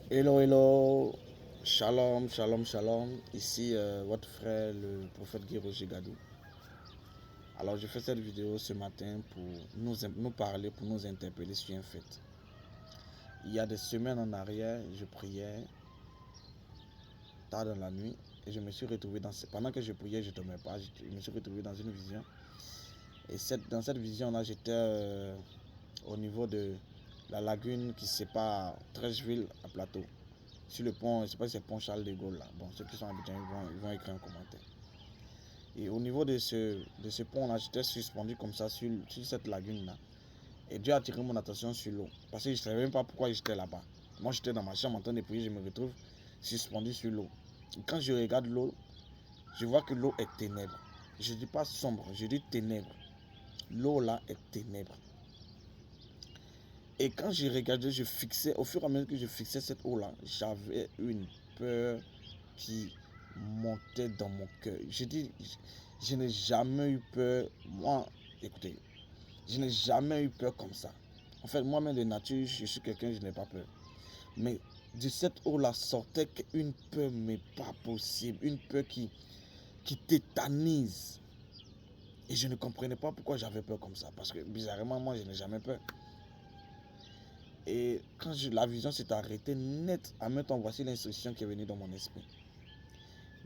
Hello, hello, shalom, shalom, shalom. Ici votre frère, le prophète Guy Roger Gadou. Alors, je fais cette vidéo ce matin pour nous parler, pour nous interpeller sur un fait. Il y a des semaines en arrière, je priais tard dans la nuit et je me suis retrouvé pendant que je priais, je ne dormais pas. Je me suis retrouvé dans une vision. Et dans cette vision-là, j'étais au niveau de la lagune qui sépare Trècheville à Plateau. Sur le pont, je ne sais pas si c'est le pont Charles de Gaulle là. Bon, ceux qui sont habitants, ils vont écrire un commentaire. Et au niveau de ce pont-là, j'étais suspendu comme ça sur cette lagune-là. Et Dieu a attiré mon attention sur l'eau. Parce que je ne savais même pas pourquoi j'étais là-bas. Moi, j'étais dans ma chambre en train de prier, je me retrouve suspendu sur l'eau. Et quand je regarde l'eau, je vois que l'eau est ténèbre. Je ne dis pas sombre, je dis ténèbre. L'eau là est ténèbre. Et quand je regardais, je fixais, au fur et à mesure que je fixais cette eau-là, j'avais une peur qui montait dans mon cœur. Je n'ai jamais eu peur. Moi, écoutez, je n'ai jamais eu peur comme ça. En fait, moi-même de nature, je suis quelqu'un, je n'ai pas peur. Mais de cette eau-là sortait une peur, mais pas possible. Une peur qui tétanise. Et je ne comprenais pas pourquoi j'avais peur comme ça. Parce que bizarrement, moi, je n'ai jamais peur. Et quand la vision s'est arrêtée net, en même temps, voici l'instruction qui est venue dans mon esprit.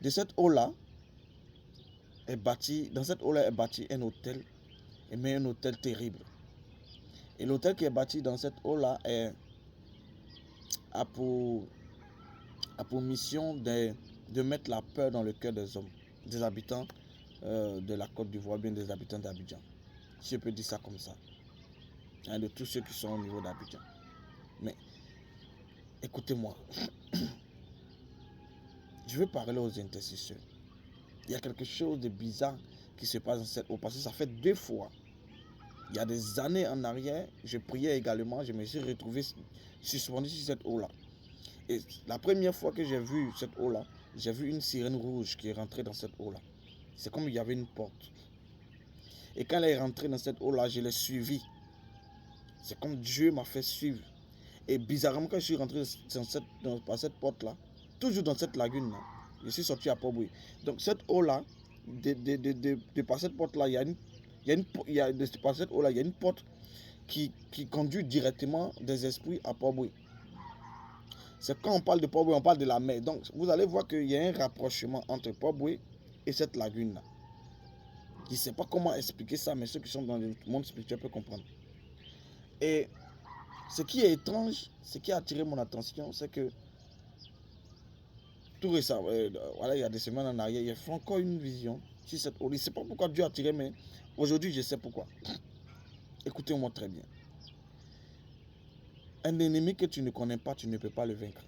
De cette eau-là, dans cette eau-là est bâti un hôtel, mais un hôtel terrible. Et l'hôtel qui est bâti dans cette eau-là a pour mission de mettre la peur dans le cœur des hommes, des habitants de la Côte d'Ivoire, bien des habitants d'Abidjan. Si je peux dire ça comme ça. Hein, de tous ceux qui sont au niveau d'Abidjan. Mais écoutez-moi, je veux parler aux intercesseurs. Il y a quelque chose de bizarre qui se passe dans cette eau, parce que ça fait 2 fois. Il y a des années en arrière, je priais également, je me suis retrouvé suspendu sur cette eau-là. Et la première fois que j'ai vu cette eau-là, j'ai vu une sirène rouge qui est rentrée dans cette eau-là. C'est comme il y avait une porte. Et quand elle est rentrée dans cette eau-là, je l'ai suivie. C'est comme Dieu m'a fait suivre. Et bizarrement, quand je suis rentré par cette porte-là, toujours dans cette lagune-là, je suis sorti à Port-Bouilly. Donc cette eau-là, de par cette porte-là, par cette eau-là, il y a une porte qui conduit directement des esprits à Port-Bouilly. C'est quand on parle de Port-Bouilly, on parle de la mer. Donc vous allez voir qu'il y a un rapprochement entre Port-Bouilly et cette lagune-là. Je ne sais pas comment expliquer ça, mais ceux qui sont dans le monde spirituel peuvent comprendre. Et ce qui est étrange, ce qui a attiré mon attention, c'est que tout récemment, voilà, il y a des semaines en arrière, il y a fait encore une vision sur cette eau. Je ne sais pas pourquoi Dieu a attiré, mais aujourd'hui, je sais pourquoi. Écoutez-moi très bien. Un ennemi que tu ne connais pas, tu ne peux pas le vaincre.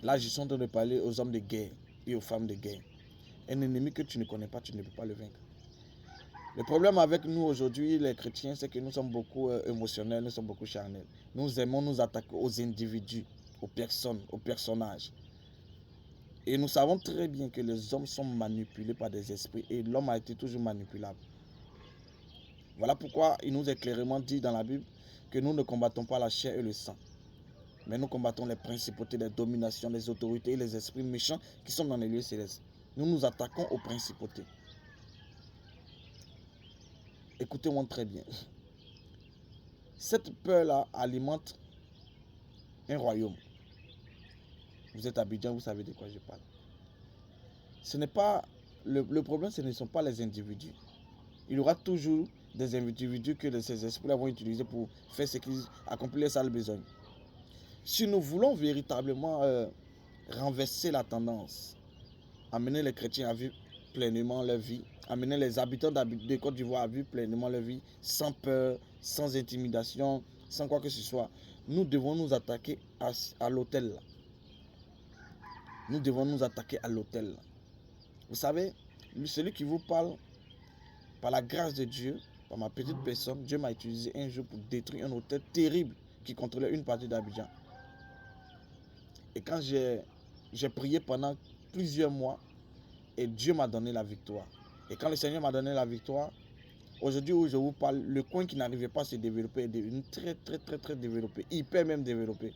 Là, je suis en train de parler aux hommes de guerre et aux femmes de guerre. Un ennemi que tu ne connais pas, tu ne peux pas le vaincre. Le problème avec nous aujourd'hui, les chrétiens, c'est que nous sommes beaucoup émotionnels, nous sommes beaucoup charnels. Nous aimons nous attaquer aux individus, aux personnes, aux personnages. Et nous savons très bien que les hommes sont manipulés par des esprits et l'homme a été toujours manipulable. Voilà pourquoi il nous est clairement dit dans la Bible que nous ne combattons pas la chair et le sang. Mais nous combattons les principautés, les dominations, les autorités et les esprits méchants qui sont dans les lieux célestes. Nous nous attaquons aux principautés. Écoutez-moi très bien. Cette peur-là alimente un royaume. Vous êtes à Abidjan, vous savez de quoi je parle. Ce n'est pas le problème, ce ne sont pas les individus. Il y aura toujours des individus que ces esprits-là vont utiliser pour faire ce qu'ils accomplissent les sales besoins. Si nous voulons véritablement renverser la tendance, amener les chrétiens à vivre pleinement leur vie, amener les habitants de Côte d'Ivoire à vivre pleinement leur vie, sans peur, sans intimidation, sans quoi que ce soit, nous devons nous attaquer à l'autel. Nous devons nous attaquer à l'autel. Vous savez, celui qui vous parle, par la grâce de Dieu, par ma petite personne, Dieu m'a utilisé un jour pour détruire un hôtel terrible qui contrôlait une partie d'Abidjan. Et quand j'ai prié pendant plusieurs mois, et Dieu m'a donné la victoire. Et quand le Seigneur m'a donné la victoire, aujourd'hui où je vous parle, le coin qui n'arrivait pas à se développer est devenu très développé, hyper même développé.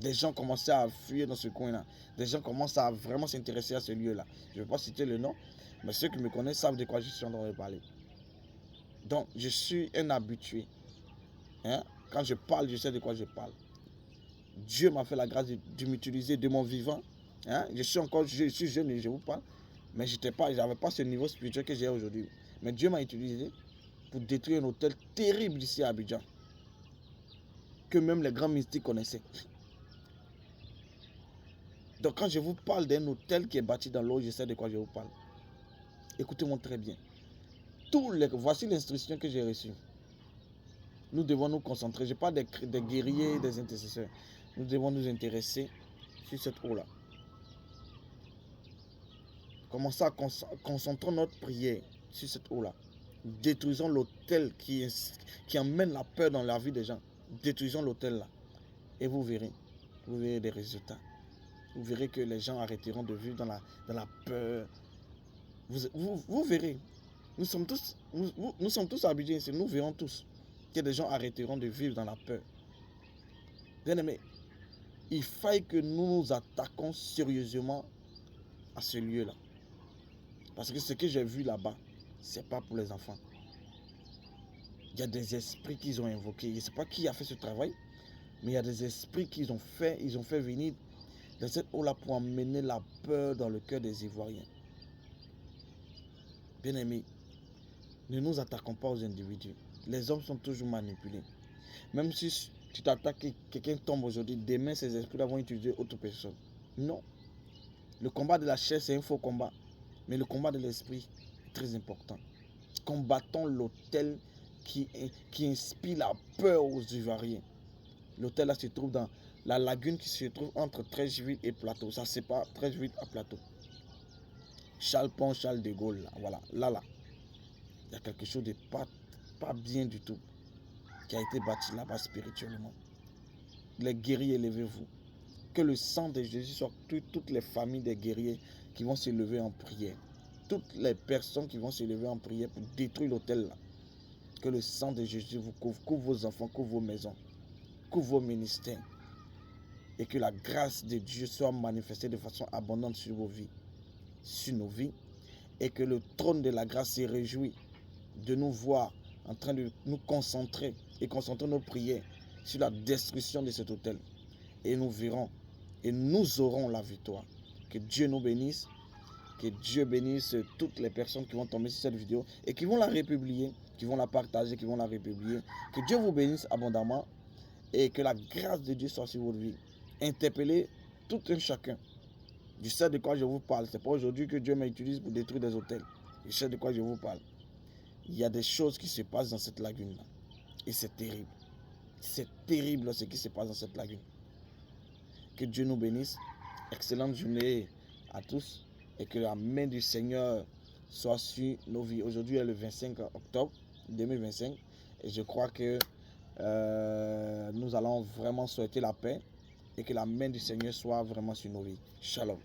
Des gens commençaient à fuir dans ce coin-là. Des gens commencent à vraiment s'intéresser à ce lieu-là. Je ne vais pas citer le nom, mais ceux qui me connaissent savent de quoi je suis en train de parler. Donc, je suis un habitué. Hein? Quand je parle, je sais de quoi je parle. Dieu m'a fait la grâce de m'utiliser de mon vivant. Hein? Je suis jeune et je vous parle. Mais je n'avais pas ce niveau spirituel que j'ai aujourd'hui. Mais Dieu m'a utilisé pour détruire un hôtel terrible ici à Abidjan. Que même les grands mystiques connaissaient. Donc quand je vous parle d'un hôtel qui est bâti dans l'eau, je sais de quoi je vous parle. Écoutez-moi très bien. Voici l'instruction que j'ai reçue. Nous devons nous concentrer. Je parle des guerriers, des intercesseurs. Nous devons nous intéresser sur cette eau-là. Commençons à concentrer notre prière sur cette eau-là. Détruisons l'hôtel qui emmène la peur dans la vie des gens. Détruisons l'hôtel là. Et vous verrez des résultats. Vous verrez que les gens arrêteront de vivre dans la peur. Vous verrez. Nous sommes tous habitués ici. Nous verrons tous que des gens arrêteront de vivre dans la peur. Bien aimé, il faille que nous nous attaquons sérieusement à ce lieu-là. Parce que ce que j'ai vu là-bas, ce n'est pas pour les enfants. Il y a des esprits qu'ils ont invoqués. Je ne sais pas qui a fait ce travail, mais il y a des esprits qu'ils ont fait. Ils ont fait venir dans cette eau-là pour emmener la peur dans le cœur des Ivoiriens. Bien aimés, ne nous attaquons pas aux individus. Les hommes sont toujours manipulés. Même si tu t'attaques et quelqu'un tombe aujourd'hui, demain ces esprits-là vont utiliser autre personne. Non. Le combat de la chair, c'est un faux combat. Mais le combat de l'esprit est très important. Combattons l'autel qui inspire la peur aux Ivoiriens. L'hôtel là se trouve dans la lagune qui se trouve entre Treichville et Plateau. Ça sépare Treichville à Plateau. Charles Pont, Charles de Gaulle, là, voilà, là. Il y a quelque chose de pas bien du tout qui a été bâti là-bas spirituellement. Les guerriers, élevez-vous. Que le sang de Jésus soit toutes les familles des guerriers qui vont se lever en prière. Toutes les personnes qui vont se lever en prière pour détruire l'hôtel là. Que le sang de Jésus vous couvre vos enfants, couvre vos maisons, couvre vos ministères. Et que la grâce de Dieu soit manifestée de façon abondante sur vos vies, sur nos vies. Et que le trône de la grâce se réjouit de nous voir en train de nous concentrer et concentrer nos prières sur la destruction de cet hôtel. Et nous verrons et nous aurons la victoire. Que Dieu nous bénisse. Que Dieu bénisse toutes les personnes qui vont tomber sur cette vidéo et qui vont la republier, qui vont la partager, qui vont la republier. Que Dieu vous bénisse abondamment et que la grâce de Dieu soit sur votre vie. Interpellez tout un chacun. Je sais de quoi je vous parle. Ce n'est pas aujourd'hui que Dieu m'utilise pour détruire des hôtels. Je sais de quoi je vous parle. Il y a des choses qui se passent dans cette lagune-là. Et c'est terrible. C'est terrible ce qui se passe dans cette lagune. Que Dieu nous bénisse. Excellente journée à tous. Et que la main du Seigneur soit sur nos vies. Aujourd'hui est le 25 octobre 2025. Et je crois que nous allons vraiment souhaiter la paix. Et que la main du Seigneur soit vraiment sur nos vies. Shalom.